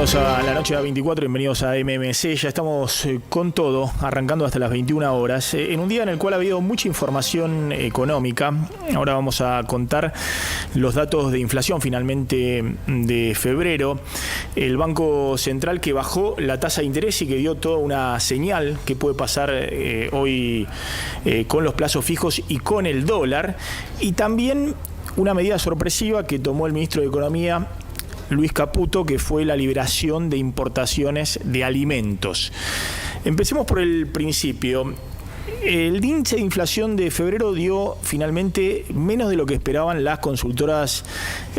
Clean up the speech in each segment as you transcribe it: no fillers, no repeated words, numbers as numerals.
Bienvenidos a la noche de 24, bienvenidos a MMC. Ya estamos con todo, arrancando hasta las 21 horas, en un día en el cual ha habido mucha información económica. Ahora vamos a contar los datos de inflación finalmente de febrero. El Banco Central que bajó la tasa de interés y que dio toda una señal que puede pasar hoy con los plazos fijos y con el dólar. Y también una medida sorpresiva que tomó el ministro de Economía, Luis Caputo, que fue la liberación de importaciones de alimentos. Empecemos por el principio. El índice de inflación de febrero dio finalmente menos de lo que esperaban las consultoras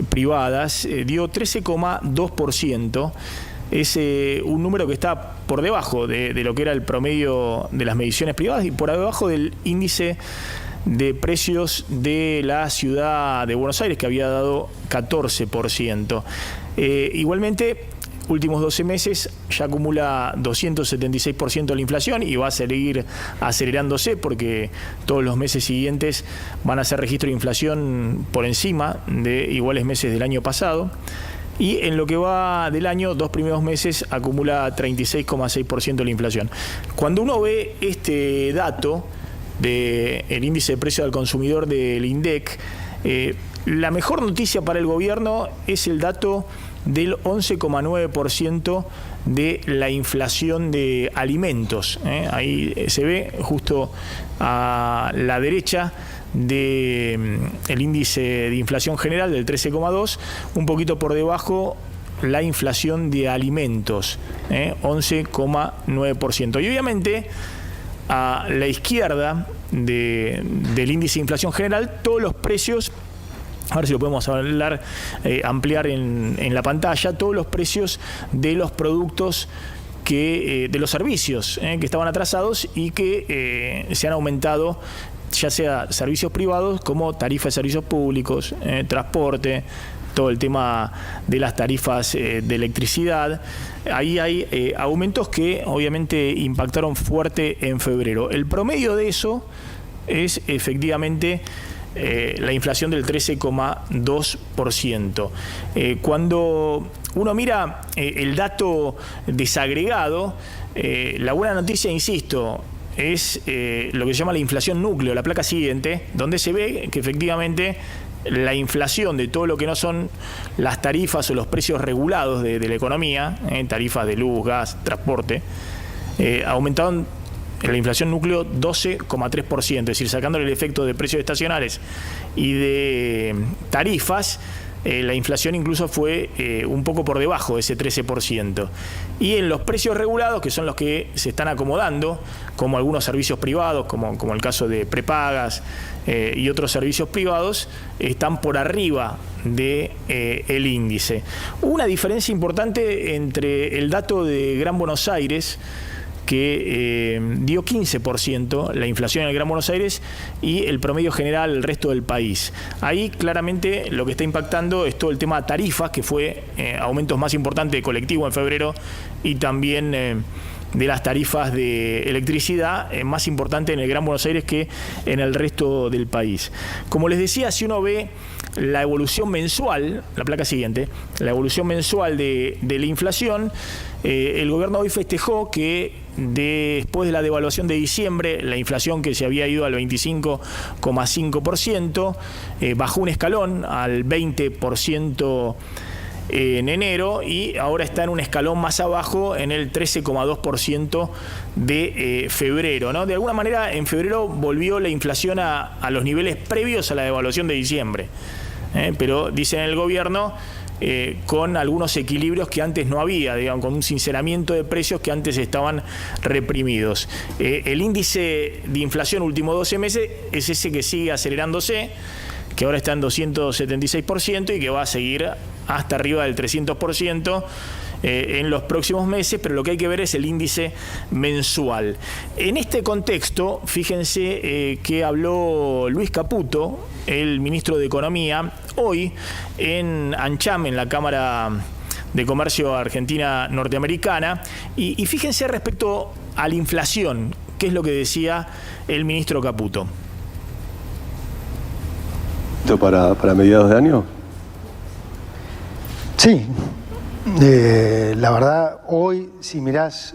privadas, dio 13,2%. Es un número que está por debajo de lo que era el promedio de las mediciones privadas y por debajo del índice de precios de la ciudad de Buenos Aires, que había dado 14%. Igualmente, últimos 12 meses ya acumula 276% la inflación y va a seguir acelerándose porque todos los meses siguientes van a hacer registro de inflación por encima de iguales meses del año pasado. Y en lo que va del año, 2 primeros meses acumula 36,6% la inflación. Cuando uno ve este dato del índice de precio al consumidor del INDEC, la mejor noticia para el gobierno es el dato del 11,9% de la inflación de alimentos. Ahí se ve justo a la derecha del índice de inflación general del 13,2%, un poquito por debajo la inflación de alimentos, 11,9%. Y obviamente a la izquierda del índice de inflación general, todos los precios, a ver si lo podemos hablar, ampliar en la pantalla, todos los precios de los productos de los servicios que estaban atrasados y que se han aumentado, ya sea servicios privados como tarifas de servicios públicos, transporte, todo el tema de las tarifas de electricidad. Ahí hay aumentos que obviamente impactaron fuerte en febrero. El promedio de eso es efectivamente la inflación del 13,2%. Cuando uno mira el dato desagregado, la buena noticia, insisto, es lo que se llama la inflación núcleo, la placa siguiente, donde se ve que efectivamente la inflación de todo lo que no son las tarifas o los precios regulados de la economía, tarifas de luz, gas, transporte, aumentaron en la inflación núcleo 12,3%, es decir, sacándole el efecto de precios estacionales y de tarifas, la inflación incluso fue un poco por debajo de ese 13%. Y en los precios regulados, que son los que se están acomodando, como algunos servicios privados, como el caso de prepagas y otros servicios privados, están por arriba del índice. Una diferencia importante entre el dato de Gran Buenos Aires, que dio 15% la inflación en el Gran Buenos Aires, y el promedio general el resto del país. Ahí claramente lo que está impactando es todo el tema tarifas, que fue aumentos más importantes de colectivo en febrero, y también de las tarifas de electricidad, más importante en el Gran Buenos Aires que en el resto del país. Como les decía, si uno ve la evolución mensual, la placa siguiente, la evolución mensual de la inflación, el gobierno hoy festejó que después de la devaluación de diciembre, la inflación que se había ido al 25,5%, bajó un escalón al 20% en enero y ahora está en un escalón más abajo en el 13,2% de febrero, ¿no? De alguna manera en febrero volvió la inflación a los niveles previos a la devaluación de diciembre, pero dicen el gobierno con algunos equilibrios que antes no había, digamos, con un sinceramiento de precios que antes estaban reprimidos. El índice de inflación últimos 12 meses es ese que sigue acelerándose, que ahora está en 276% y que va a seguir hasta arriba del 300% en los próximos meses, pero lo que hay que ver es el índice mensual. En este contexto, fíjense que habló Luis Caputo, el ministro de Economía, hoy en ANCHAM, en la Cámara de Comercio Argentina-Norteamericana, y fíjense respecto a la inflación, qué es lo que decía el ministro Caputo. ¿Para mediados de año? Sí, La verdad, hoy, si mirás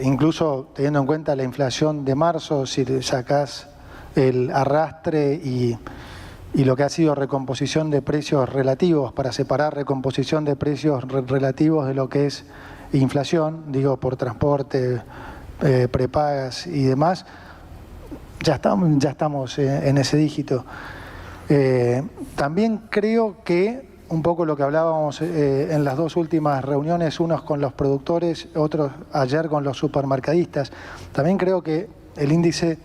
incluso teniendo en cuenta la inflación de marzo, si sacás el arrastre y lo que ha sido recomposición de precios relativos, para separar recomposición de precios relativos de lo que es inflación, digo, por transporte, prepagas y demás, ya estamos en ese dígito. También creo que un poco lo que hablábamos en las dos últimas reuniones, unos con los productores, otros ayer con los supermercadistas, también creo que el índice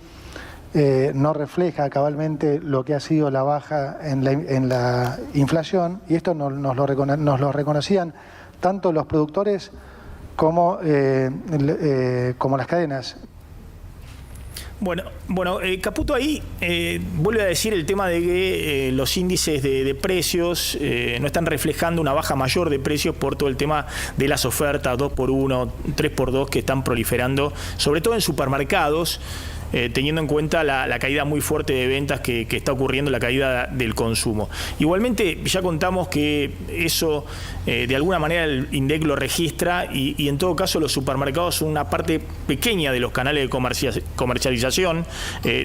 no refleja cabalmente lo que ha sido la baja en la inflación, y esto nos lo reconocían tanto los productores como las cadenas. Bueno, Caputo ahí vuelve a decir el tema de que los índices de precios no están reflejando una baja mayor de precios por todo el tema de las ofertas 2x1, 3x2 que están proliferando, sobre todo en supermercados, teniendo en cuenta la caída muy fuerte de ventas que está ocurriendo, la caída del consumo. Igualmente, ya contamos que eso de alguna manera el INDEC lo registra y en todo caso los supermercados son una parte pequeña de los canales de comercialización,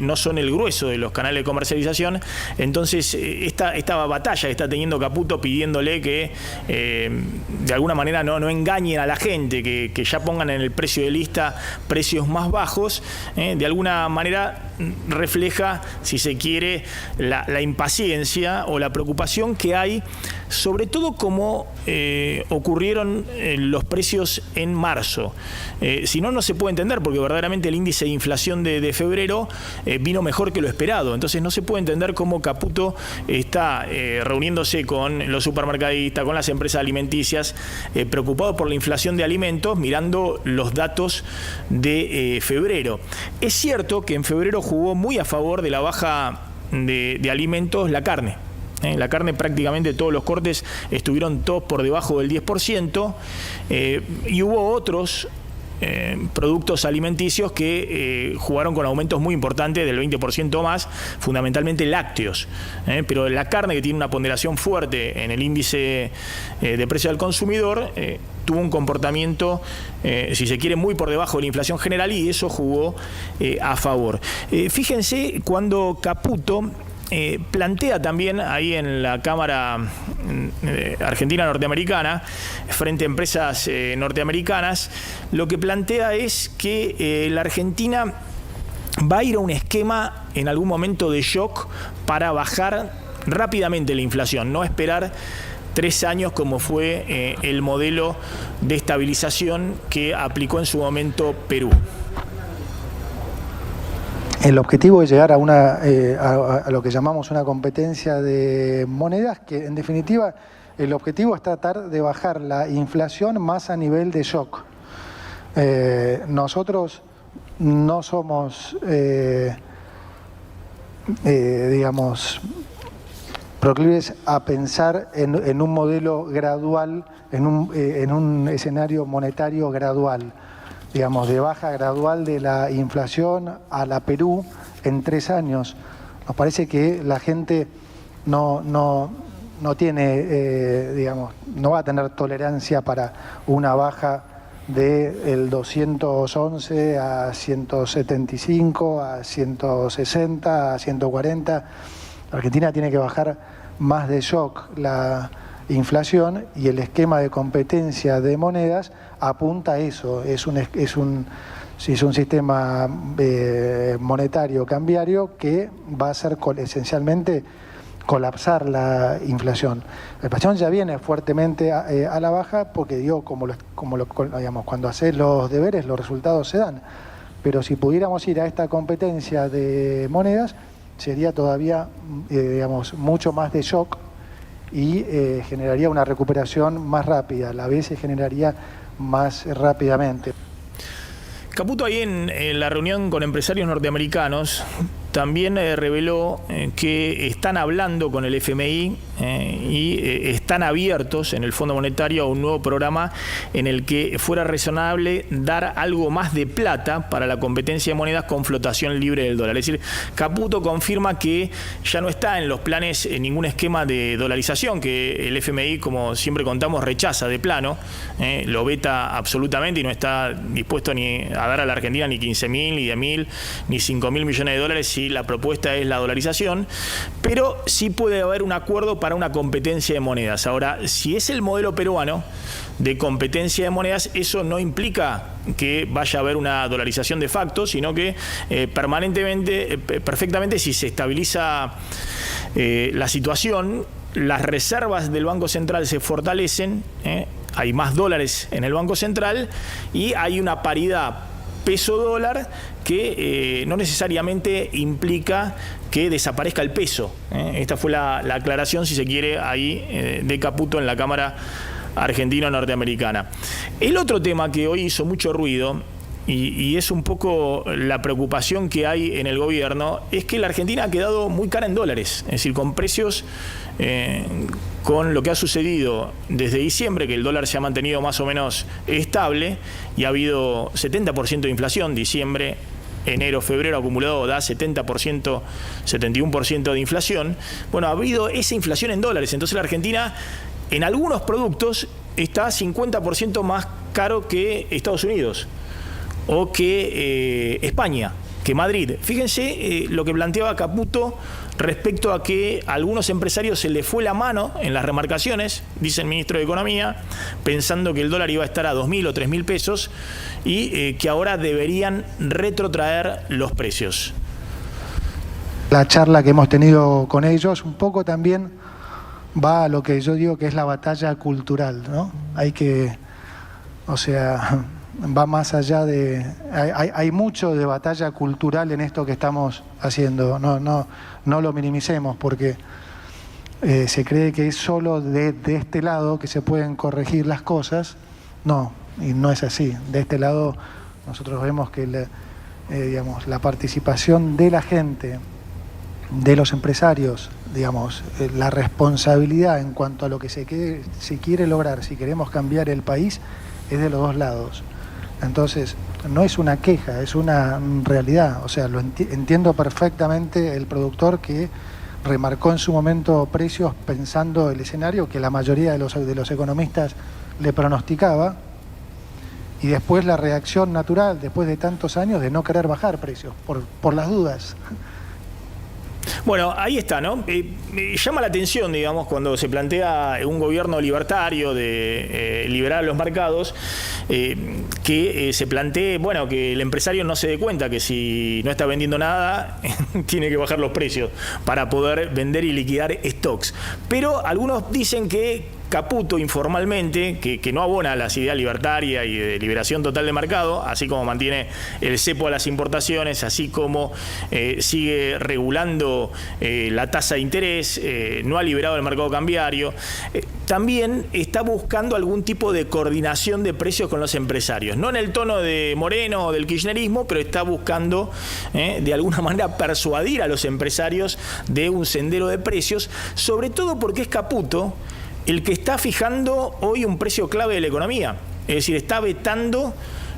no son el grueso de los canales de comercialización. Entonces, esta batalla que está teniendo Caputo pidiéndole que de alguna manera no engañen a la gente, que ya pongan en el precio de lista precios más bajos, de alguna manera refleja, si se quiere, la impaciencia o la preocupación que hay, sobre todo como ocurrieron los precios en marzo. Si no, no se puede entender, porque verdaderamente el índice de inflación de febrero vino mejor que lo esperado. Entonces no se puede entender cómo Caputo está reuniéndose con los supermercadistas, con las empresas alimenticias, preocupado por la inflación de alimentos, mirando los datos de febrero. Es cierto que en febrero jugó muy a favor de la baja de alimentos la carne. La carne, prácticamente todos los cortes estuvieron todos por debajo del 10%, y hubo otros productos alimenticios que jugaron con aumentos muy importantes del 20% más, fundamentalmente lácteos. Pero la carne, que tiene una ponderación fuerte en el índice de precio al consumidor, tuvo un comportamiento, si se quiere, muy por debajo de la inflación general, y eso jugó a favor. Fíjense cuando Caputo plantea también ahí en la Cámara Argentina-Norteamericana, frente a empresas norteamericanas, lo que plantea es que la Argentina va a ir a un esquema en algún momento de shock para bajar rápidamente la inflación, no esperar 3 años como fue el modelo de estabilización que aplicó en su momento Perú. El objetivo es llegar a lo que llamamos una competencia de monedas, que en definitiva el objetivo es tratar de bajar la inflación más a nivel de shock. Nosotros no somos, digamos, proclives a pensar en un modelo gradual, en un escenario monetario gradual, digamos, de baja gradual de la inflación a la Perú en 3 años. Nos parece que la gente no tiene, digamos, no va a tener tolerancia para una baja del 211 a 175, a 160, a 140. La Argentina tiene que bajar más de shock la inflación, y el esquema de competencia de monedas apunta a eso. Es un sistema monetario cambiario que va a hacer esencialmente colapsar la inflación. La inflación ya viene fuertemente a la baja, porque digamos, cuando haces los deberes los resultados se dan. Pero si pudiéramos ir a esta competencia de monedas, sería todavía, digamos, mucho más de shock, y generaría una recuperación más rápida, a la vez se generaría más rápidamente. Caputo ahí en la reunión con empresarios norteamericanos también reveló que están hablando con el FMI y están abiertos en el Fondo Monetario a un nuevo programa en el que fuera razonable dar algo más de plata para la competencia de monedas con flotación libre del dólar. Es decir, Caputo confirma que ya no está en los planes ningún esquema de dolarización, que el FMI, como siempre contamos, rechaza de plano, lo veta absolutamente y no está dispuesto ni a dar a la Argentina ni 15.000, ni 10.000, ni 5.000 millones de dólares si la propuesta es la dolarización, pero sí puede haber un acuerdo para una competencia de monedas. Ahora, si es el modelo peruano de competencia de monedas, eso no implica que vaya a haber una dolarización de facto, sino que perfectamente, si se estabiliza la situación, las reservas del Banco Central se fortalecen, hay más dólares en el Banco Central y hay una paridad peso-dólar que no necesariamente implica que desaparezca el peso. Esta fue la aclaración, si se quiere, ahí de Caputo en la Cámara Argentino-Norteamericana. El otro tema que hoy hizo mucho ruido, y es un poco la preocupación que hay en el gobierno, es que la Argentina ha quedado muy cara en dólares, es decir, con precios, con lo que ha sucedido desde diciembre, que el dólar se ha mantenido más o menos estable y ha habido 70% de inflación, diciembre, enero, febrero acumulado da 70%, 71% de inflación. Bueno, ha habido esa inflación en dólares, entonces la Argentina en algunos productos está 50% más caro que Estados Unidos o que España, que Madrid. Fíjense lo que planteaba Caputo respecto a que a algunos empresarios se les fue la mano en las remarcaciones, dice el ministro de Economía, pensando que el dólar iba a estar a 2.000 o 3.000 pesos y que ahora deberían retrotraer los precios. La charla que hemos tenido con ellos un poco también va a lo que yo digo que es la batalla cultural, ¿no? Hay que, o sea, va más allá de... Hay mucho de batalla cultural en esto que estamos haciendo. No lo minimicemos porque se cree que es solo de este lado que se pueden corregir las cosas. No, y no es así. De este lado nosotros vemos que la participación de la gente, de los empresarios, la responsabilidad en cuanto a lo que se quiere lograr, si queremos cambiar el país, es de los dos lados. Entonces, no es una queja, es una realidad. O sea, entiendo perfectamente el productor que remarcó en su momento precios pensando el escenario que la mayoría de los economistas le pronosticaba, y después la reacción natural, después de tantos años, de no querer bajar precios, por las dudas. Bueno, ahí está, ¿no? Llama la atención, digamos, cuando se plantea un gobierno libertario de liberar los mercados, que se plantee, bueno, que el empresario no se dé cuenta que si no está vendiendo nada, tiene que bajar los precios para poder vender y liquidar stocks. Pero algunos dicen que Caputo informalmente, que no abona las ideas libertarias y de liberación total de mercado, así como mantiene el cepo a las importaciones, así como sigue regulando la tasa de interés, no ha liberado el mercado cambiario, también está buscando algún tipo de coordinación de precios con los empresarios, no en el tono de Moreno o del kirchnerismo, pero está buscando de alguna manera persuadir a los empresarios de un sendero de precios, sobre todo porque es Caputo el que está fijando hoy un precio clave de la economía. Es decir, está vetando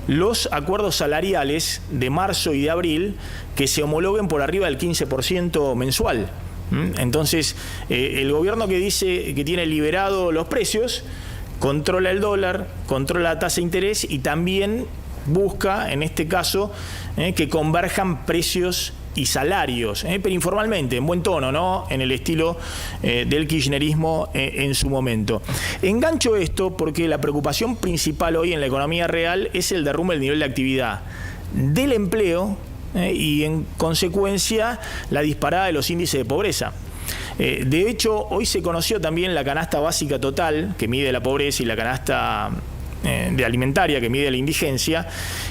los acuerdos salariales de marzo y de abril que se homologuen por arriba del 15% mensual. Entonces, el gobierno que dice que tiene liberado los precios, controla el dólar, controla la tasa de interés y también busca, en este caso, que converjan precios y salarios, pero informalmente, en buen tono, ¿no? En el estilo del kirchnerismo en su momento. Engancho esto porque la preocupación principal hoy en la economía real es el derrumbe del nivel de actividad del empleo y en consecuencia la disparada de los índices de pobreza. De hecho, hoy se conoció también la canasta básica total, que mide la pobreza, y la canasta de alimentaria que mide la indigencia,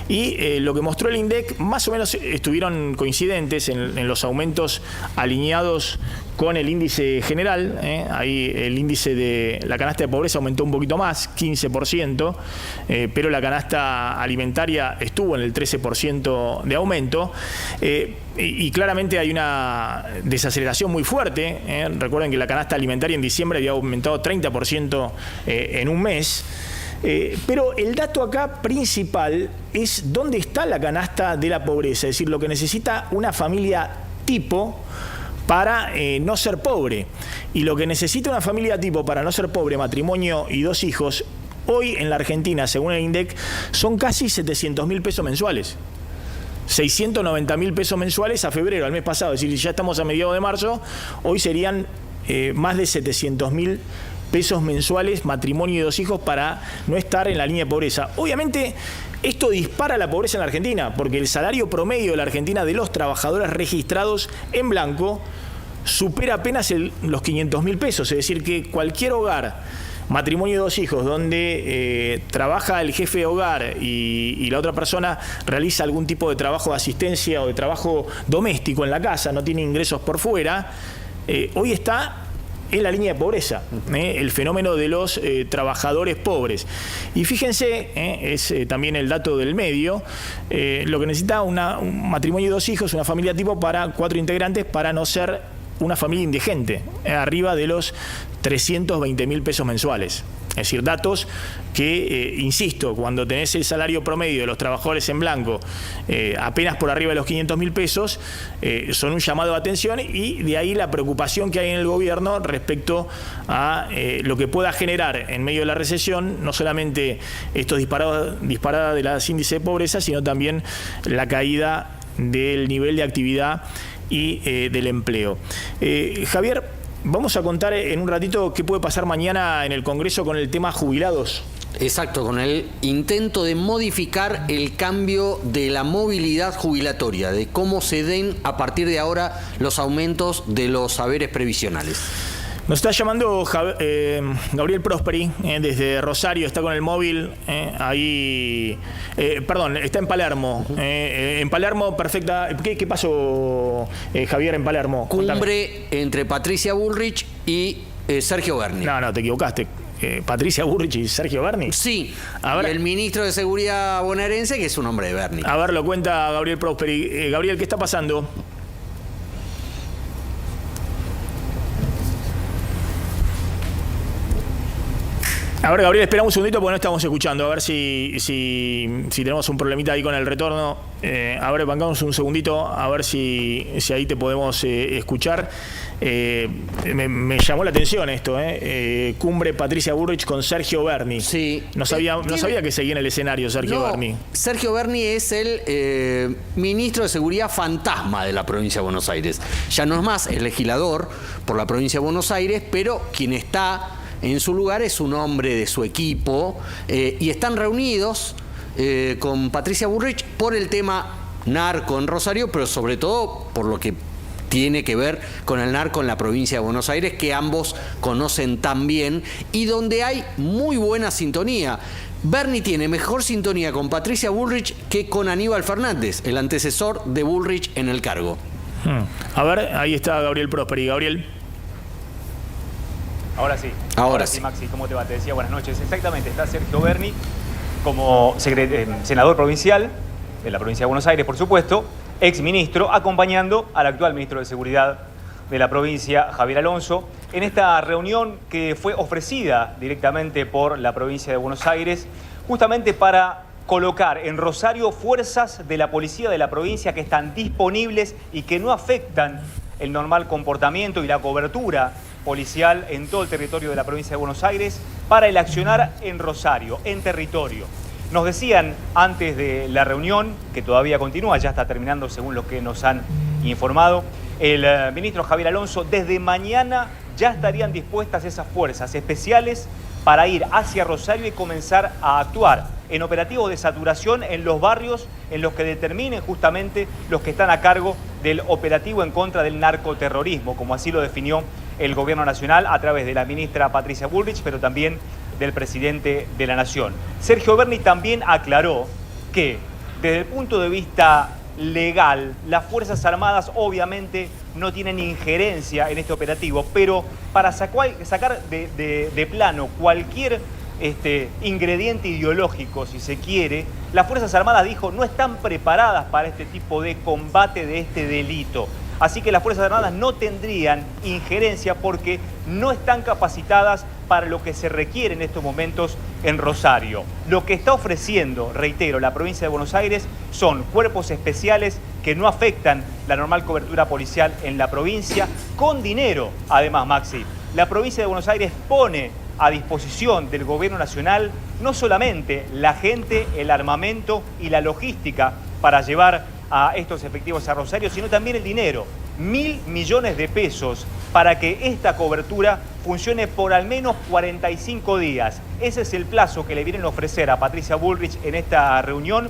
y lo que mostró el INDEC más o menos estuvieron coincidentes en los aumentos alineados con el índice general. Ahí el índice de la canasta de pobreza aumentó un poquito más, 15%, pero la canasta alimentaria estuvo en el 13% de aumento. Y claramente hay una desaceleración muy fuerte. Recuerden que la canasta alimentaria en diciembre había aumentado 30% en un mes. Pero el dato acá principal es dónde está la canasta de la pobreza, es decir, lo que necesita una familia tipo para no ser pobre. Y lo que necesita una familia tipo para no ser pobre, matrimonio y 2 hijos, hoy en la Argentina, según el INDEC, son casi 700.000 pesos mensuales. 690.000 pesos mensuales a febrero, al mes pasado. Es decir, ya estamos a mediados de marzo, hoy serían más de 700.000 pesos mensuales, matrimonio y 2 hijos, para no estar en la línea de pobreza. Obviamente, esto dispara la pobreza en la Argentina, porque el salario promedio de la Argentina de los trabajadores registrados en blanco supera apenas los 500.000 pesos. Es decir, que cualquier hogar, matrimonio y 2 hijos, donde trabaja el jefe de hogar y la otra persona realiza algún tipo de trabajo de asistencia o de trabajo doméstico en la casa, no tiene ingresos por fuera, hoy está en la línea de pobreza, el fenómeno de los trabajadores pobres. Y fíjense, es también el dato del medio, lo que necesita un matrimonio y 2 hijos, una familia tipo para 4 integrantes, para no ser una familia indigente, arriba de los 320.000 pesos mensuales. Es decir, datos que, insisto, cuando tenés el salario promedio de los trabajadores en blanco apenas por arriba de los 500.000 pesos, son un llamado de atención, y de ahí la preocupación que hay en el gobierno respecto a lo que pueda generar en medio de la recesión, no solamente estos disparadas de los índices de pobreza, sino también la caída del nivel de actividad y del empleo. Javier, vamos a contar en un ratito qué puede pasar mañana en el Congreso con el tema jubilados. Exacto, con el intento de modificar el cambio de la movilidad jubilatoria, de cómo se den a partir de ahora los aumentos de los saberes previsionales. Nos está llamando Gabriel Prosperi desde Rosario, está con el móvil ahí, perdón, está en Palermo. En Palermo, perfecta. ¿Qué pasó, Javier, en Palermo? Cumbre entre Patricia Bullrich y Sergio Berni. No, te equivocaste. Patricia Bullrich y Sergio Berni. Sí, a ver, y el ministro de Seguridad bonaerense, que es un hombre de Berni. A ver, lo cuenta Gabriel Prosperi. Gabriel, ¿qué está pasando? A ver, Gabriel, esperamos un segundito porque no estamos escuchando. A ver si tenemos un problemita ahí con el retorno. A ver, bancamos un segundito, a ver si ahí te podemos escuchar. Me llamó la atención esto, Cumbre Patricia Bullrich con Sergio Berni. Sí. No sabía que seguía en el escenario Sergio Berni. Sergio Berni es el ministro de Seguridad fantasma de la provincia de Buenos Aires. Ya no es más, es legislador por la provincia de Buenos Aires, pero quien está en su lugar es un hombre de su equipo, y están reunidos con Patricia Bullrich por el tema narco en Rosario, pero sobre todo por lo que tiene que ver con el narco en la provincia de Buenos Aires, que ambos conocen tan bien y donde hay muy buena sintonía. Berni tiene mejor sintonía con Patricia Bullrich que con Aníbal Fernández, el antecesor de Bullrich en el cargo. A ver, ahí está Gabriel Prosperi. Gabriel. Ahora sí. Ahora sí, Maxi, ¿cómo te va? Te decía buenas noches. Exactamente, está Sergio Berni como senador provincial de la provincia de Buenos Aires, por supuesto, ex ministro, acompañando al actual ministro de Seguridad de la provincia, Javier Alonso, en esta reunión que fue ofrecida directamente por la provincia de Buenos Aires, justamente para colocar en Rosario fuerzas de la policía de la provincia que están disponibles y que no afectan el normal comportamiento y la cobertura policial en todo el territorio de la provincia de Buenos Aires para el accionar en Rosario, en territorio. Nos decían antes de la reunión, que todavía continúa, ya está terminando según lo que nos han informado, el ministro Javier Alonso, desde mañana ya estarían dispuestas esas fuerzas especiales para ir hacia Rosario y comenzar a actuar en operativos de saturación en los barrios en los que determinen justamente los que están a cargo del operativo en contra del narcoterrorismo, como así lo definió el gobierno nacional a través de la ministra Patricia Bullrich, pero también del presidente de la Nación. Sergio Berni también aclaró que desde el punto de vista legal, las Fuerzas Armadas obviamente no tienen injerencia en este operativo, pero para sacar de plano cualquier ingrediente ideológico, si se quiere, las Fuerzas Armadas, dijo, no están preparadas para este tipo de combate de este delito. Así que las Fuerzas Armadas no tendrían injerencia porque no están capacitadas para lo que se requiere en estos momentos en Rosario. Lo que está ofreciendo, reitero, la provincia de Buenos Aires son cuerpos especiales que no afectan la normal cobertura policial en la provincia, con dinero. Además, Maxi, la provincia de Buenos Aires pone a disposición del gobierno nacional no solamente la gente, el armamento y la logística para llevar a estos efectivos a Rosario, sino también el dinero, 1.000 millones de pesos para que esta cobertura funcione por al menos 45 días. Ese es el plazo que le vienen a ofrecer a Patricia Bullrich en esta reunión,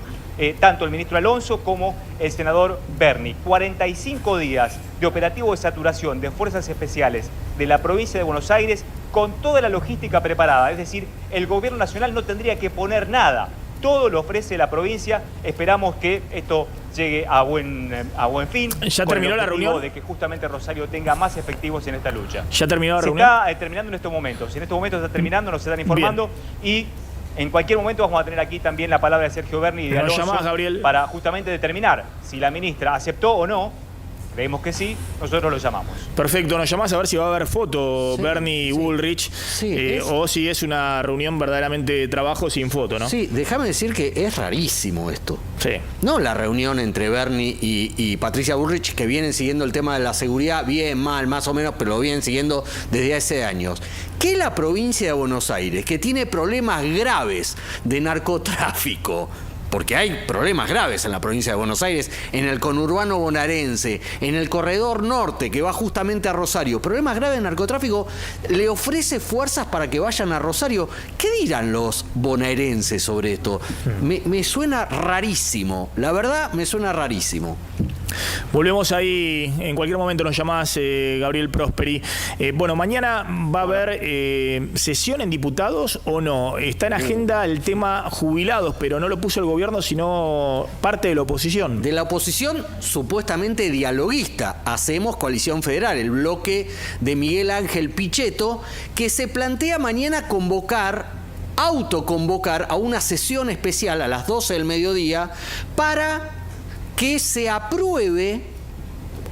tanto el ministro Alonso como el senador Berni. 45 días de operativo de saturación de fuerzas especiales de la provincia de Buenos Aires con toda la logística preparada. Es decir, el gobierno nacional no tendría que poner nada. Todo lo ofrece la provincia. Esperamos que esto llegue a buen fin. ¿Ya terminó la reunión? De que justamente Rosario tenga más efectivos en esta lucha. ¿Ya terminó la reunión? Se está terminando en estos momentos. En estos momentos está terminando, nos están informando. Bien. Y en cualquier momento vamos a tener aquí también la palabra de Sergio Berni y de Alonso. ¿Nos llamás, Gabriel? Para justamente determinar si la ministra aceptó o no. Creemos que sí, nosotros lo llamamos. Perfecto, nos llamás a ver si va a haber foto, sí, Berni y Bullrich, o si es una reunión verdaderamente de trabajo sin foto, ¿no? Sí, déjame decir que es rarísimo esto. Sí. No la reunión entre Berni y Patricia Bullrich, que vienen siguiendo el tema de la seguridad, bien, mal, más o menos, pero lo vienen siguiendo desde hace años. Que la provincia de Buenos Aires, que tiene problemas graves de narcotráfico, porque hay problemas graves en la provincia de Buenos Aires, en el conurbano bonaerense, en el corredor norte que va justamente a Rosario, problemas graves de narcotráfico, le ofrece fuerzas para que vayan a Rosario. ¿Qué dirán los bonaerenses sobre esto? Me suena rarísimo, la verdad me suena rarísimo. Volvemos ahí, en cualquier momento nos llamás, Gabriel Prosperi. Bueno, mañana va a haber sesión en diputados o no. Está en agenda el tema jubilados, pero no lo puso el gobierno, sino parte de la oposición. De la oposición supuestamente dialoguista, Hacemos Coalición Federal, el bloque de Miguel Ángel Pichetto, que se plantea mañana autoconvocar a una sesión especial a las 12 del mediodía para que se apruebe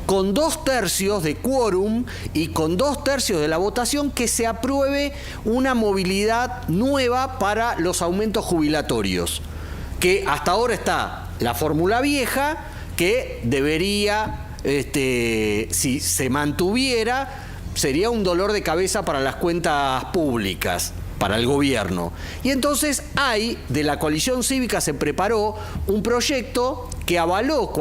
con 2/3 de quórum y con 2/3 de la votación, que se apruebe una movilidad nueva para los aumentos jubilatorios. Que hasta ahora está la fórmula vieja, que debería, si se mantuviera, sería un dolor de cabeza para las cuentas públicas, para el gobierno. Y entonces de la coalición cívica se preparó un proyecto que avaló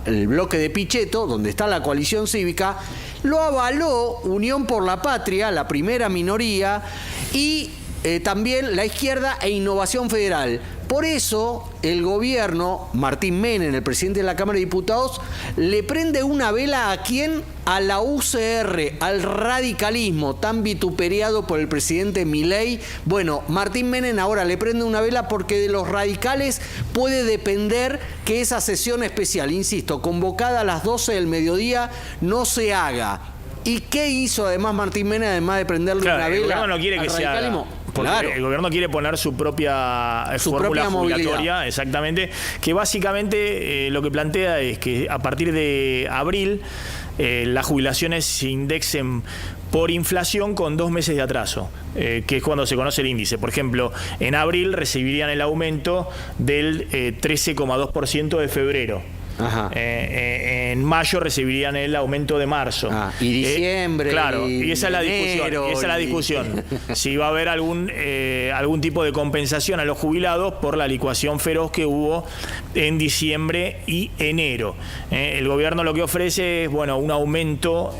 el bloque de Pichetto, donde está la coalición cívica, lo avaló Unión por la Patria, la primera minoría, y también la izquierda e Innovación Federal. Por eso el gobierno, Martín Menem, el presidente de la Cámara de Diputados, le prende una vela ¿a quién? A la UCR, al radicalismo tan vituperiado por el presidente Milei. Bueno, Martín Menem ahora le prende una vela porque de los radicales puede depender que esa sesión especial, insisto, convocada a las 12 del mediodía, no se haga. ¿Y qué hizo además Martín Menem, además de prenderle una vela? El gobierno no quiere que se haga. Claro. El gobierno quiere poner su propia fórmula jubilatoria, exactamente, que básicamente lo que plantea es que a partir de abril las jubilaciones se indexen por inflación con 2 meses de atraso, que es cuando se conoce el índice. Por ejemplo, en abril recibirían el aumento del 13,2% de febrero. Ajá. En mayo recibirían el aumento de marzo. Y diciembre. Claro, y esa es la discusión. Esa es la discusión. Si va a haber algún tipo de compensación a los jubilados por la licuación feroz que hubo en diciembre y enero. El gobierno lo que ofrece es un aumento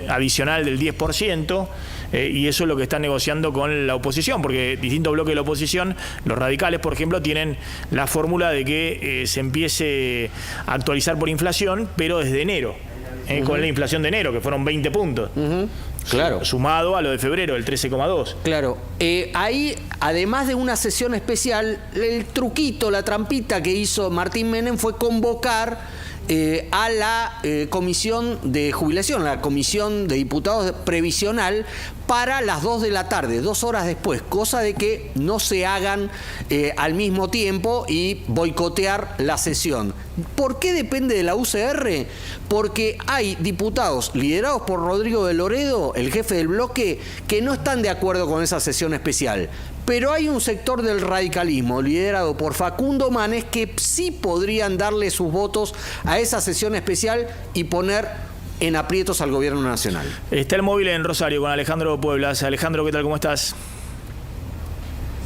adicional del 10%. Y eso es lo que están negociando con la oposición, porque distintos bloques de la oposición, los radicales, por ejemplo, tienen la fórmula de que se empiece a actualizar por inflación, pero desde enero, con la inflación de enero, que fueron 20 puntos. Claro. Sumado a lo de febrero, el 13,2. Claro. Ahí, además de una sesión especial, el truquito, la trampita que hizo Martín Menem fue convocar a la comisión de jubilación, la comisión de diputados previsional, para las 2 de la tarde, 2 horas después, cosa de que no se hagan al mismo tiempo y boicotear la sesión. ¿Por qué depende de la UCR? Porque hay diputados liderados por Rodrigo de Loredo, el jefe del bloque, que no están de acuerdo con esa sesión especial. Pero hay un sector del radicalismo liderado por Facundo Manes que sí podrían darle sus votos a esa sesión especial y poner en aprietos al gobierno nacional. Está el móvil en Rosario con Alejandro Pueblas. Alejandro, ¿qué tal? ¿Cómo estás?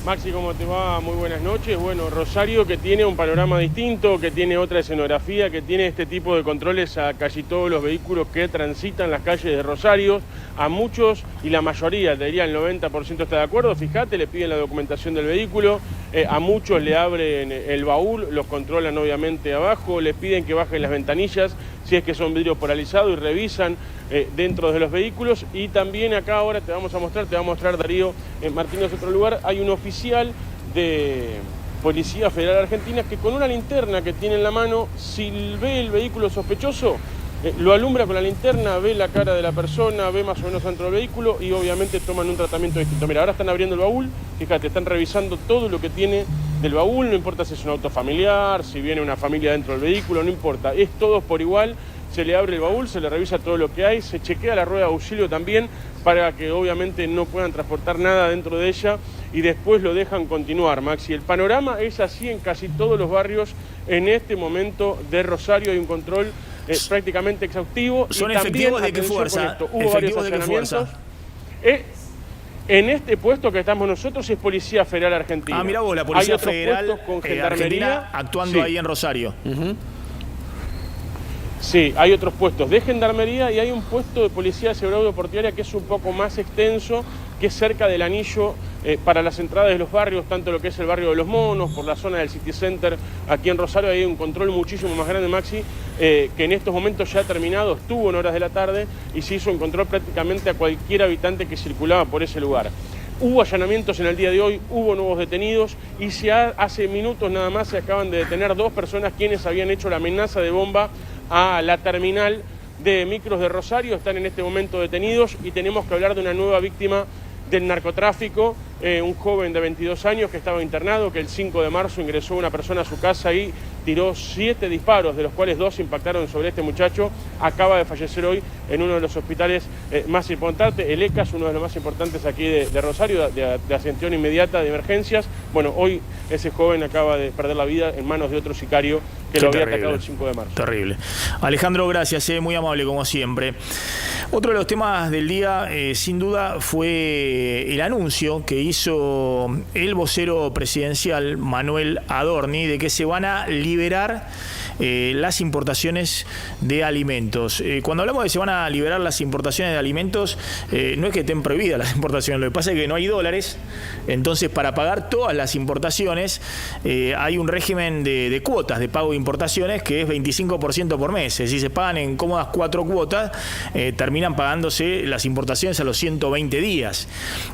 Maxi, ¿cómo te va? Muy buenas noches. Bueno, Rosario, que tiene un panorama distinto, que tiene otra escenografía, que tiene este tipo de controles a casi todos los vehículos que transitan las calles de Rosario. A muchos, y la mayoría, te diría el 90% está de acuerdo, fíjate, le piden la documentación del vehículo, a muchos le abren el baúl, los controlan obviamente abajo, les piden que bajen las ventanillas, si es que son vidrio polarizado, y revisan dentro de los vehículos. Y también acá ahora te va a mostrar Darío Martínez, otro lugar, hay un oficial de Policía Federal Argentina que con una linterna que tiene en la mano, si ve el vehículo sospechoso, lo alumbra con la linterna, ve la cara de la persona, ve más o menos dentro del vehículo y obviamente toman un tratamiento distinto. Mira, ahora están abriendo el baúl, fíjate, están revisando todo lo que tiene del baúl, no importa si es un auto familiar, si viene una familia dentro del vehículo, no importa, es todo por igual. Se le abre el baúl, se le revisa todo lo que hay, se chequea la rueda de auxilio también para que obviamente no puedan transportar nada dentro de ella y después lo dejan continuar, Maxi. El panorama es así en casi todos los barrios en este momento de Rosario. Hay un control prácticamente exhaustivo. ¿Son y efectivos también, de qué fuerza? Hubo varios allanamientos. En este puesto que estamos nosotros es Policía Federal Argentina. Ah, mirá vos, la Policía Federal con Argentina actuando ahí en Rosario. Sí, hay otros puestos de gendarmería y hay un puesto de policía de seguridad aeroportuaria que es un poco más extenso, que es cerca del anillo para las entradas de los barrios, tanto lo que es el barrio de Los Monos, por la zona del City Center. Aquí en Rosario hay un control muchísimo más grande, Maxi, que en estos momentos ya ha terminado, estuvo en horas de la tarde y se hizo un control prácticamente a cualquier habitante que circulaba por ese lugar. Hubo allanamientos en el día de hoy, hubo nuevos detenidos y hace minutos nada más se acaban de detener 2 personas quienes habían hecho la amenaza de bomba a la terminal de micros de Rosario. Están en este momento detenidos y tenemos que hablar de una nueva víctima del narcotráfico, un joven de 22 años que estaba internado, que el 5 de marzo ingresó una persona a su casa y tiró 7 disparos, de los cuales 2 impactaron sobre este muchacho. Acaba de fallecer hoy en uno de los hospitales más importantes, el ECAS, uno de los más importantes aquí de Rosario, de atención inmediata de emergencias. Bueno, hoy ese joven acaba de perder la vida en manos de otro sicario que lo había atacado el 5 de marzo. Terrible. Alejandro, gracias, muy amable como siempre. Otro de los temas del día, sin duda, fue el anuncio que hizo el vocero presidencial, Manuel Adorni, de que se van a liberar las importaciones de alimentos. Cuando hablamos de se van a liberar las importaciones de alimentos, no es que estén prohibidas las importaciones, lo que pasa es que no hay dólares, entonces para pagar todas las importaciones hay un régimen de cuotas de pago de importaciones que es 25% por mes. Si se pagan en cómodas 4 cuotas, terminan pagándose las importaciones a los 120 días.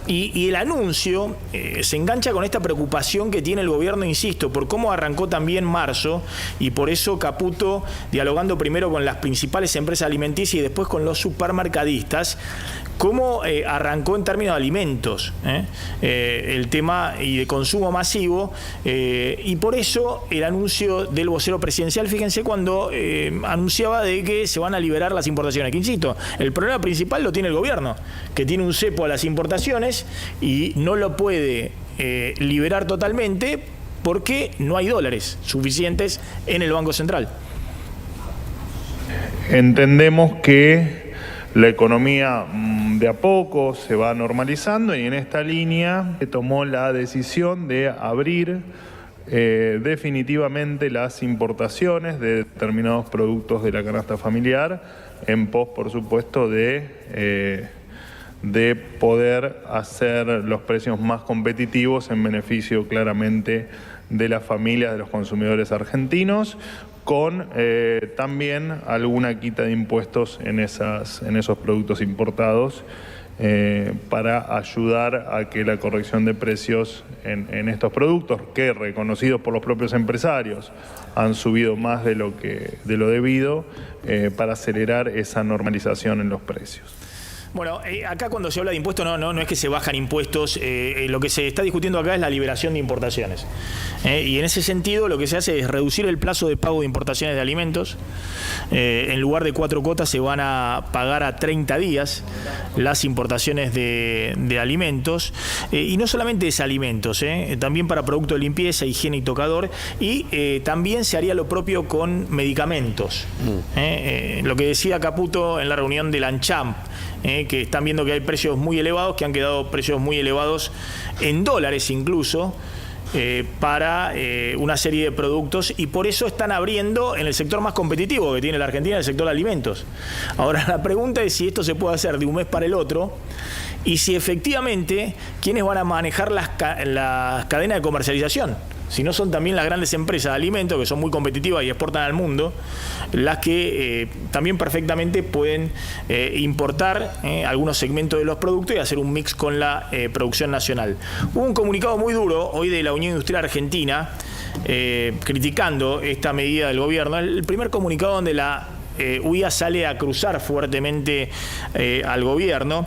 Y el anuncio se engancha con esta preocupación que tiene el gobierno, insisto, por cómo arrancó también marzo, y por eso Caputo, dialogando primero con las principales empresas alimenticias y después con los supermercadistas, cómo arrancó en términos de alimentos el tema y de consumo masivo, y por eso el anuncio del vocero presidencial, fíjense, cuando anunciaba de que se van a liberar las importaciones, que insisto, el problema principal lo tiene el gobierno, que tiene un cepo a las importaciones y no lo puede liberar totalmente porque no hay dólares suficientes en el Banco Central. Entendemos que la economía de a poco se va normalizando y en esta línea se tomó la decisión de abrir definitivamente las importaciones de determinados productos de la canasta familiar en pos, por supuesto, de poder hacer los precios más competitivos en beneficio claramente de las familias, de los consumidores argentinos, con también alguna quita de impuestos en esos productos importados para ayudar a que la corrección de precios en estos productos, que reconocidos por los propios empresarios han subido más de lo debido, para acelerar esa normalización en los precios. Bueno, acá cuando se habla de impuestos no es que se bajan impuestos, lo que se está discutiendo acá es la liberación de importaciones. Y en ese sentido lo que se hace es reducir el plazo de pago de importaciones de alimentos. En lugar de 4 cuotas se van a pagar a 30 días las importaciones de alimentos. Y no solamente es alimentos, también para productos de limpieza, higiene y tocador. Y también se haría lo propio con medicamentos. Lo que decía Caputo en la reunión de la ANCHAM, que están viendo que hay precios muy elevados, que han quedado precios muy elevados en dólares incluso, para una serie de productos, y por eso están abriendo en el sector más competitivo que tiene la Argentina, el sector de alimentos. Ahora, la pregunta es si esto se puede hacer de un mes para el otro, y si efectivamente, ¿quiénes van a manejar las cadenas de comercialización? Si no son también las grandes empresas de alimentos, que son muy competitivas y exportan al mundo, las que también perfectamente pueden importar algunos segmentos de los productos y hacer un mix con la producción nacional. Hubo un comunicado muy duro hoy de la Unión Industrial Argentina criticando esta medida del gobierno. El primer comunicado donde la UIA sale a cruzar fuertemente al gobierno,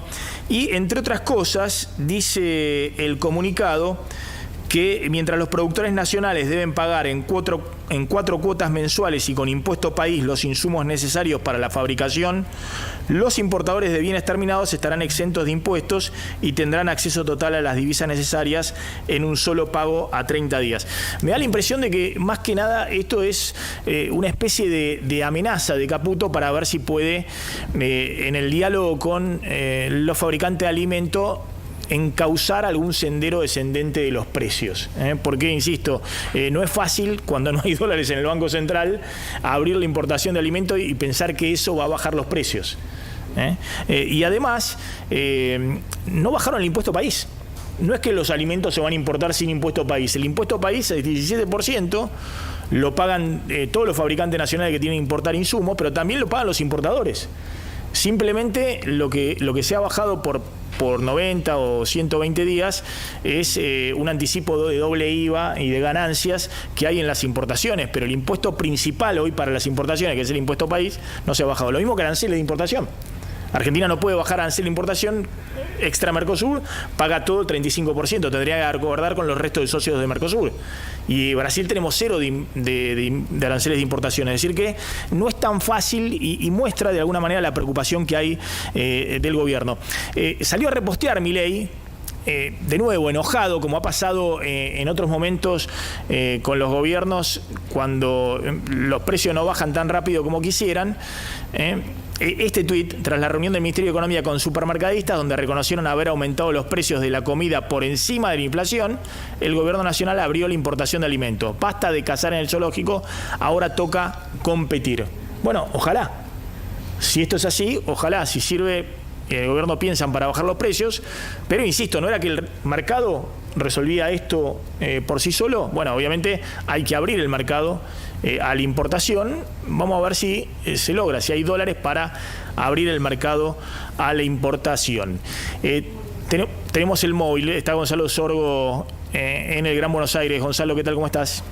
y entre otras cosas dice el comunicado que mientras los productores nacionales deben pagar en cuatro cuotas mensuales y con impuesto país los insumos necesarios para la fabricación, los importadores de bienes terminados estarán exentos de impuestos y tendrán acceso total a las divisas necesarias en un solo pago a 30 días. Me da la impresión de que más que nada esto es una especie de amenaza de Caputo para ver si puede, en el diálogo con los fabricantes de alimentos, encauzar algún sendero descendente de los precios. Porque, insisto, no es fácil, cuando no hay dólares en el Banco Central, abrir la importación de alimentos y pensar que eso va a bajar los precios. Y además, no bajaron el impuesto país. No es que los alimentos se van a importar sin impuesto país. El impuesto país es 17%, lo pagan todos los fabricantes nacionales que tienen que importar insumos, pero también lo pagan los importadores. Simplemente lo que se ha bajado por 90 o 120 días es un anticipo de doble IVA y de ganancias que hay en las importaciones, pero el impuesto principal hoy para las importaciones, que es el impuesto país, no se ha bajado. Lo mismo que aranceles de importación. Argentina no puede bajar arancel de importación extra Mercosur, paga todo el 35%, tendría que acordar con los restos de socios de Mercosur. Y Brasil tenemos 0 de aranceles de importación, es decir que no es tan fácil y muestra de alguna manera la preocupación que hay del gobierno. Salió a repostear Milei, de nuevo enojado, como ha pasado en otros momentos con los gobiernos cuando los precios no bajan tan rápido como quisieran. Este tuit, tras la reunión del Ministerio de Economía con supermercadistas, donde reconocieron haber aumentado los precios de la comida por encima de la inflación, el gobierno nacional abrió la importación de alimentos. Basta de cazar en el zoológico, ahora toca competir. Bueno, ojalá. Si esto es así, ojalá, si sirve, el gobierno piensan para bajar los precios, pero insisto, ¿no era que el mercado resolvía esto por sí solo? Bueno, obviamente hay que abrir el mercado a la importación. Vamos a ver si se logra, si hay dólares para abrir el mercado a la importación. Tenemos el móvil, está Gonzalo Sorgo en el Gran Buenos Aires. Gonzalo, ¿qué tal? ¿Cómo estás?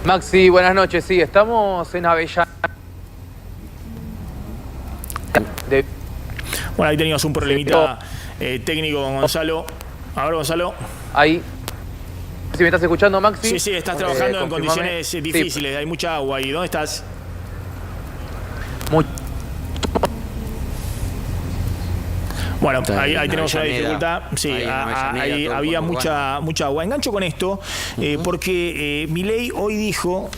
Maxi, buenas noches. Sí, estamos en Avellaneda. Bueno, ahí teníamos un problemita técnico con Gonzalo. A ver, Gonzalo. Ahí. ¿Si me estás escuchando, Maxi? Sí, estás trabajando en condiciones difíciles, hay mucha agua ahí. ¿Dónde estás? Bueno, ahí tenemos una dificultad. Sí, ahí había mucha agua. Engancho con esto, porque Milei hoy dijo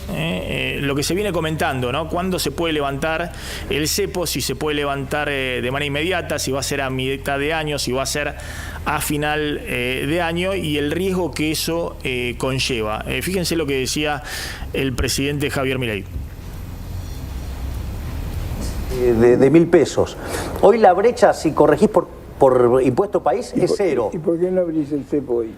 lo que se viene comentando, ¿no? ¿Cuándo se puede levantar el cepo? Si se puede levantar de manera inmediata, si va a ser a mitad de año, si va a ser a final de año, y el riesgo que eso conlleva. Fíjense lo que decía el presidente Javier Milei. De 1.000 pesos. Hoy la brecha, si corregís por impuesto país, es 0. ¿Y por qué no abrís el cepo hoy?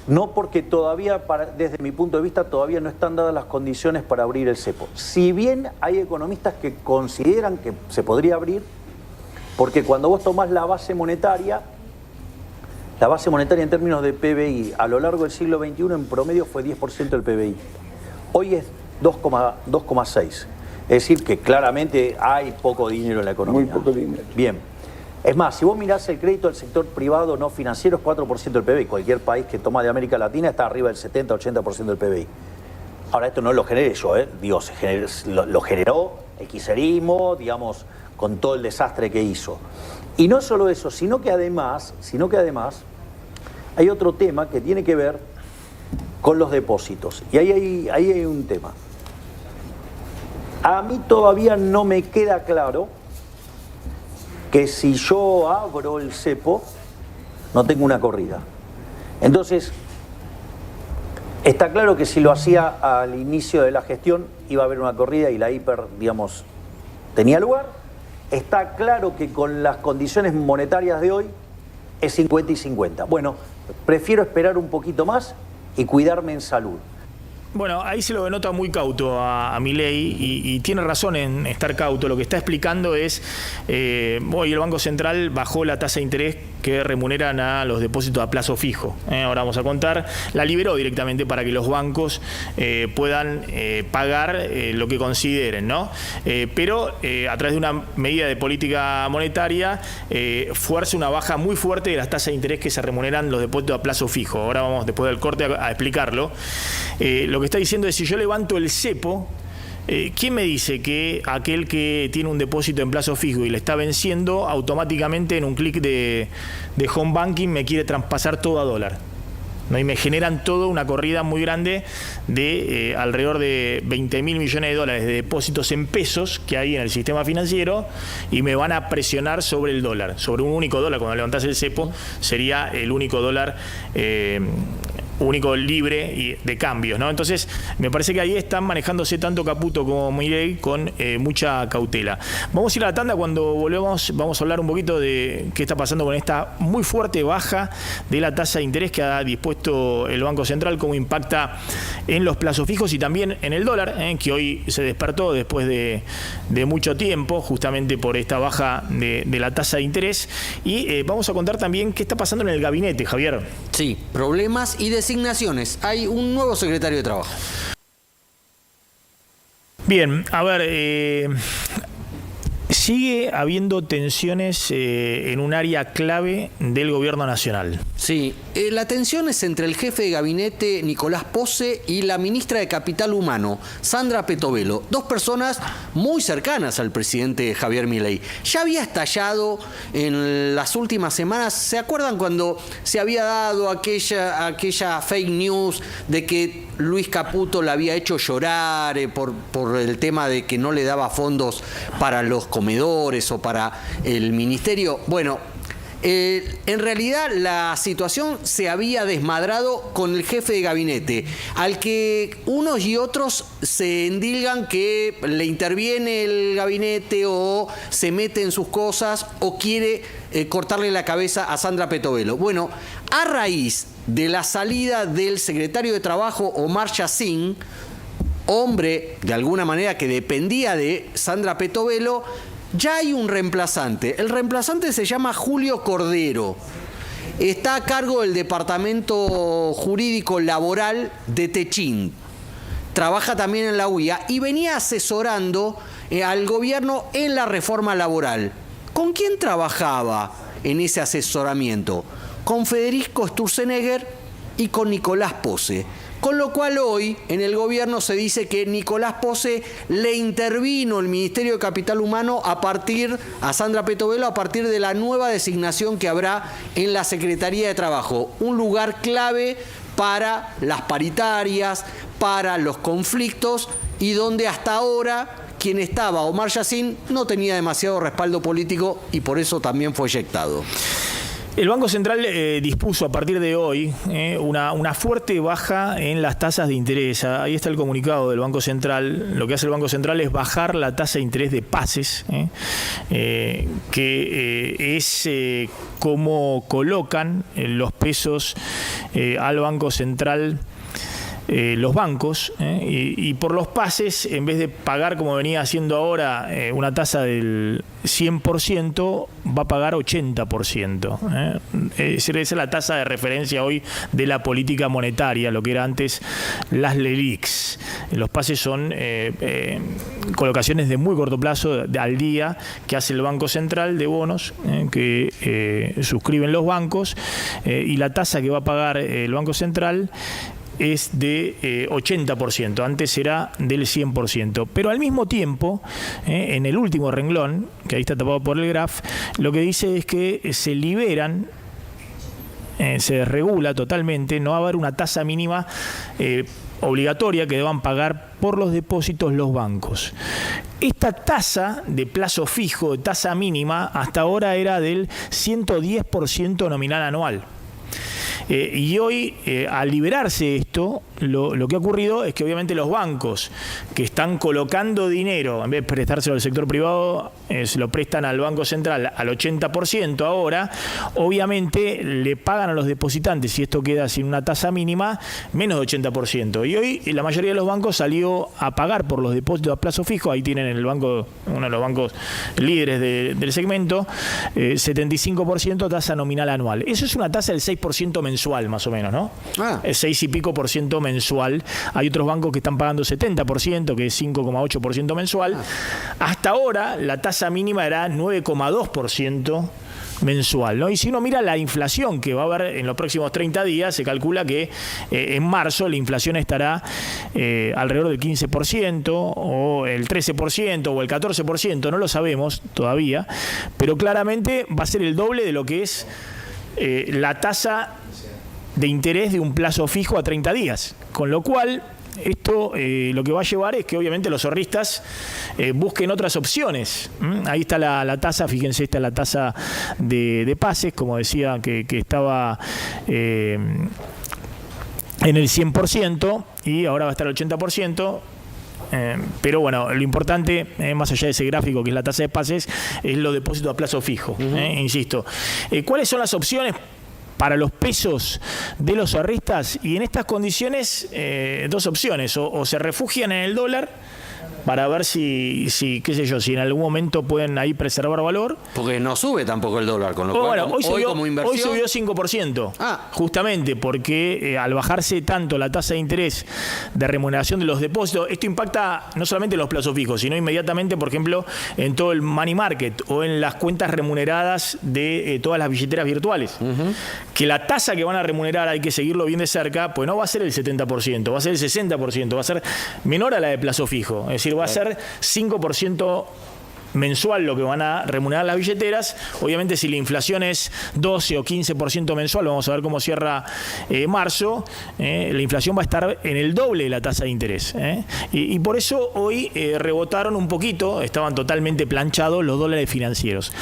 No, porque todavía, desde mi punto de vista, todavía no están dadas las condiciones para abrir el cepo. Si bien hay economistas que consideran que se podría abrir, Porque cuando vos tomás la base monetaria en términos de PBI, a lo largo del siglo XXI en promedio fue 10% del PBI. Hoy es 2,6. Es decir, que claramente hay poco dinero en la economía. Muy poco dinero. Bien. Es más, si vos mirás el crédito del sector privado no financiero es 4% del PBI. Cualquier país que toma de América Latina está arriba del 70-80% del PBI. Ahora, esto no lo generé yo, digo, lo generó el kirchnerismo, digamos, con todo el desastre que hizo. Y no solo eso, sino que además hay otro tema que tiene que ver con los depósitos. Y ahí hay un tema. A mí todavía no me queda claro que si yo abro el cepo, no tengo una corrida. Entonces, está claro que si lo hacía al inicio de la gestión, iba a haber una corrida y la hiper, digamos, tenía lugar. Está claro que con las condiciones monetarias de hoy es 50 y 50. Bueno, prefiero esperar un poquito más y cuidarme en salud. Bueno, ahí se lo denota muy cauto a Milei y tiene razón en estar cauto. Lo que está explicando es, hoy el Banco Central bajó la tasa de interés que remuneran a los depósitos a plazo fijo. Ahora vamos a contar, la liberó directamente para que los bancos puedan pagar lo que consideren, ¿no? Pero a través de una medida de política monetaria fuerza una baja muy fuerte de las tasas de interés que se remuneran los depósitos a plazo fijo. Ahora vamos, después del corte, a explicarlo. Lo que está diciendo es, si yo levanto el cepo, ¿quién me dice que aquel que tiene un depósito en plazo fijo y le está venciendo, automáticamente en un clic de home banking me quiere traspasar todo a dólar? ¿No? Y me generan toda una corrida muy grande de alrededor de 20.000 millones de dólares de depósitos en pesos que hay en el sistema financiero, y me van a presionar sobre el dólar, sobre un único dólar. Cuando levantás el cepo sería el único dólar único libre y de cambios, ¿no? Entonces, me parece que ahí están manejándose tanto Caputo como Milei con mucha cautela. Vamos a ir a la tanda. Cuando volvemos vamos a hablar un poquito de qué está pasando con esta muy fuerte baja de la tasa de interés que ha dispuesto el Banco Central, cómo impacta en los plazos fijos y también en el dólar, que hoy se despertó después de mucho tiempo, justamente por esta baja de la tasa de interés. Y vamos a contar también qué está pasando en el gabinete, Javier. Sí, problemas y designaciones. Hay un nuevo secretario de Trabajo. Bien, a ver, sigue habiendo tensiones en un área clave del gobierno nacional. Sí, la tensión es entre el jefe de gabinete Nicolás Posse y la ministra de Capital Humano, Sandra Petovelo, dos personas muy cercanas al presidente Javier Milei. Ya había estallado en las últimas semanas, ¿se acuerdan cuando se había dado aquella fake news de que Luis Caputo la había hecho llorar por el tema de que no le daba fondos para los comedores o para el ministerio? Bueno, en realidad la situación se había desmadrado con el jefe de gabinete, al que unos y otros se endilgan que le interviene el gabinete o se mete en sus cosas o quiere cortarle la cabeza a Sandra Petovelo. Bueno, a raíz de la salida del secretario de Trabajo, Omar Yassin, hombre de alguna manera que dependía de Sandra Petovelo, ya hay un reemplazante. El reemplazante se llama Julio Cordero. Está a cargo del Departamento Jurídico Laboral de Techint. Trabaja también en la UIA y venía asesorando al gobierno en la reforma laboral. ¿Con quién trabajaba en ese asesoramiento? Con Federico Sturzenegger y con Nicolás Posse. Con lo cual hoy en el gobierno se dice que Nicolás Posse le intervino el Ministerio de Capital Humano a Sandra Petovelo a partir de la nueva designación que habrá en la Secretaría de Trabajo. Un lugar clave para las paritarias, para los conflictos, y donde hasta ahora quien estaba, Omar Yassin, no tenía demasiado respaldo político y por eso también fue eyectado. El Banco Central dispuso a partir de hoy una fuerte baja en las tasas de interés. Ahí está el comunicado del Banco Central. Lo que hace el Banco Central es bajar la tasa de interés de pases, que es como colocan los pesos al Banco Central los bancos, y por los pases, en vez de pagar como venía haciendo ahora una tasa del 100%, va a pagar 80%. Esa es la tasa de referencia hoy de la política monetaria, lo que era antes las LELIQs. Los pases son colocaciones de muy corto plazo al día que hace el Banco Central de bonos que suscriben los bancos, y la tasa que va a pagar el Banco Central es de 80%, antes era del 100%. Pero al mismo tiempo, en el último renglón, que ahí está tapado por el graph, lo que dice es que se liberan, se regula totalmente, no va a haber una tasa mínima obligatoria que deban pagar por los depósitos los bancos. Esta tasa de plazo fijo, tasa mínima, hasta ahora era del 110% nominal anual. Y hoy, al liberarse esto, lo que ha ocurrido es que obviamente los bancos que están colocando dinero, en vez de prestárselo al sector privado, se lo prestan al Banco Central al 80% ahora, obviamente le pagan a los depositantes, y esto queda sin una tasa mínima, menos de 80%. Y hoy la mayoría de los bancos salió a pagar por los depósitos a plazo fijo. Ahí tienen en el banco, uno de los bancos líderes del segmento, 75% tasa nominal anual. Eso es una tasa del 6% mensual, más o menos, ¿no? Es 6 y pico por ciento mensual. Hay otros bancos que están pagando 70%, que es 5,8% mensual. Hasta ahora la tasa mínima era 9,2% mensual, ¿no? Y si uno mira la inflación que va a haber en los próximos 30 días, se calcula que en marzo la inflación estará alrededor del 15%, o el 13%, o el 14%, no lo sabemos todavía, pero claramente va a ser el doble de lo que es la tasa de interés de un plazo fijo a 30 días. Con lo cual, esto lo que va a llevar es que obviamente los ahorristas busquen otras opciones. Ahí está la tasa, fíjense, esta es la tasa de pases, como decía, que estaba en el 100% y ahora va a estar al 80%. Pero bueno, lo importante, más allá de ese gráfico que es la tasa de pases, es los depósitos a plazo fijo. Insisto, ¿cuáles son las opciones para los pesos de los ahorristas? Y en estas condiciones, dos opciones: o se refugian en el dólar para ver si qué sé yo, si en algún momento pueden ahí preservar valor. Porque no sube tampoco el dólar, con lo cual bueno, hoy como inversión... Hoy subió 5%, justamente porque al bajarse tanto la tasa de interés de remuneración de los depósitos, esto impacta no solamente en los plazos fijos, sino inmediatamente, por ejemplo, en todo el money market o en las cuentas remuneradas de todas las billeteras virtuales. Que la tasa que van a remunerar hay que seguirlo bien de cerca, pues no va a ser el 70%, va a ser el 60%, va a ser menor a la de plazo fijo. Es decir, va a ser 5% mensual lo que van a remunerar las billeteras. Obviamente, si la inflación es 12 o 15% mensual, vamos a ver cómo cierra marzo, la inflación va a estar en el doble de la tasa de interés. Y por eso hoy rebotaron un poquito, estaban totalmente planchados los dólares financieros.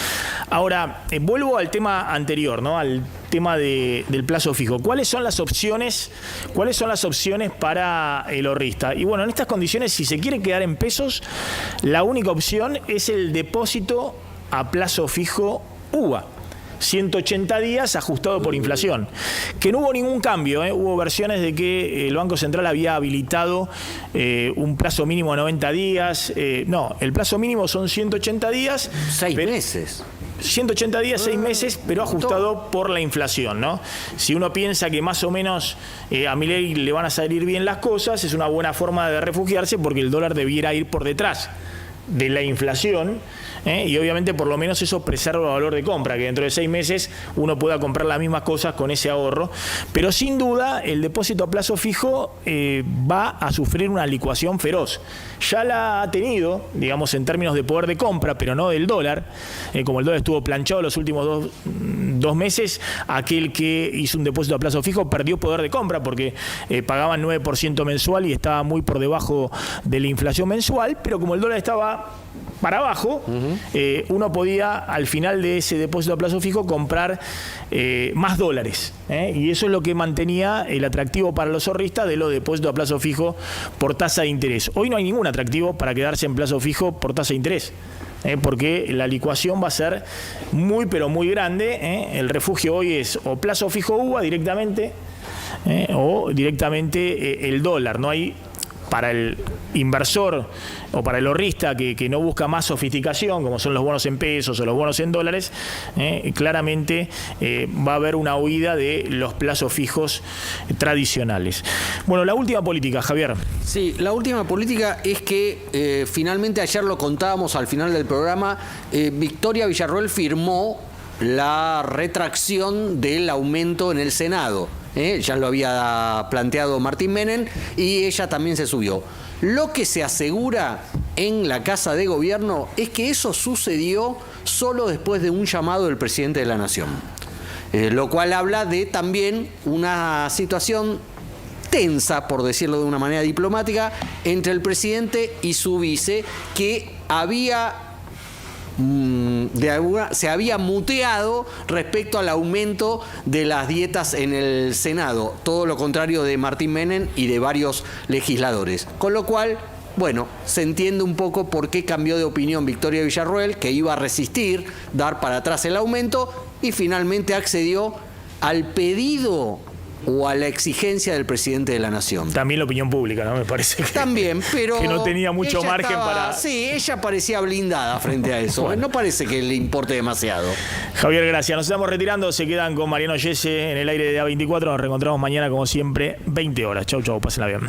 Ahora, vuelvo al tema anterior, ¿no? Al tema del plazo fijo. ¿Cuáles son las opciones para el ahorrista? Y bueno, en estas condiciones, si se quiere quedar en pesos, la única opción es el depósito a plazo fijo UVA. 180 días ajustado por inflación. Que no hubo ningún cambio, hubo versiones de que el Banco Central había habilitado un plazo mínimo de 90 días. No, el plazo mínimo son 180 días. 6 meses. 180 días, 6 meses, pero ajustado por la inflación, ¿no? Si uno piensa que más o menos a Milei le van a salir bien las cosas, es una buena forma de refugiarse, porque el dólar debiera ir por detrás de la inflación, y obviamente por lo menos eso preserva el valor de compra, que dentro de 6 meses uno pueda comprar las mismas cosas con ese ahorro. Pero sin duda el depósito a plazo fijo va a sufrir una licuación feroz. Ya la ha tenido, digamos, en términos de poder de compra, pero no del dólar. Como el dólar estuvo planchado los últimos dos meses, aquel que hizo un depósito a plazo fijo perdió poder de compra, porque pagaban 9% mensual y estaba muy por debajo de la inflación mensual. Pero como el dólar estaba para abajo, uno podía al final de ese depósito a plazo fijo comprar más dólares, y eso es lo que mantenía el atractivo para los ahorristas de los depósitos a plazo fijo por tasa de interés. Hoy no hay ningún atractivo para quedarse en plazo fijo por tasa de interés. porque la licuación va a ser muy, pero muy grande. El refugio hoy es o plazo fijo UVA directamente, o directamente el dólar. No hay, para el inversor o para el ahorrista que no busca más sofisticación, como son los bonos en pesos o los bonos en dólares, claramente va a haber una huida de los plazos fijos tradicionales. Bueno, la última política, Javier. Sí, la última política es que finalmente ayer lo contábamos al final del programa, Victoria Villarroel firmó la retracción del aumento en el Senado. Ya lo había planteado Martín Menem y ella también se subió. Lo que se asegura en la Casa de Gobierno es que eso sucedió solo después de un llamado del presidente de la Nación. Lo cual habla de también una situación tensa, por decirlo de una manera diplomática, entre el presidente y su vice, que se había muteado respecto al aumento de las dietas en el Senado, todo lo contrario de Martín Menem y de varios legisladores. Con lo cual, bueno, se entiende un poco por qué cambió de opinión Victoria Villarroel, que iba a resistir, dar para atrás el aumento, y finalmente accedió al pedido o a la exigencia del presidente de la Nación. También la opinión pública, ¿no? Me parece que, también, pero que no tenía mucho margen para... Sí, ella parecía blindada frente a eso. Bueno. No parece que le importe demasiado. Javier, gracias. Nos estamos retirando. Se quedan con Mariano Yese en el aire de A24. Nos reencontramos mañana, como siempre, 20 horas. Chau, chau. Pásenla bien.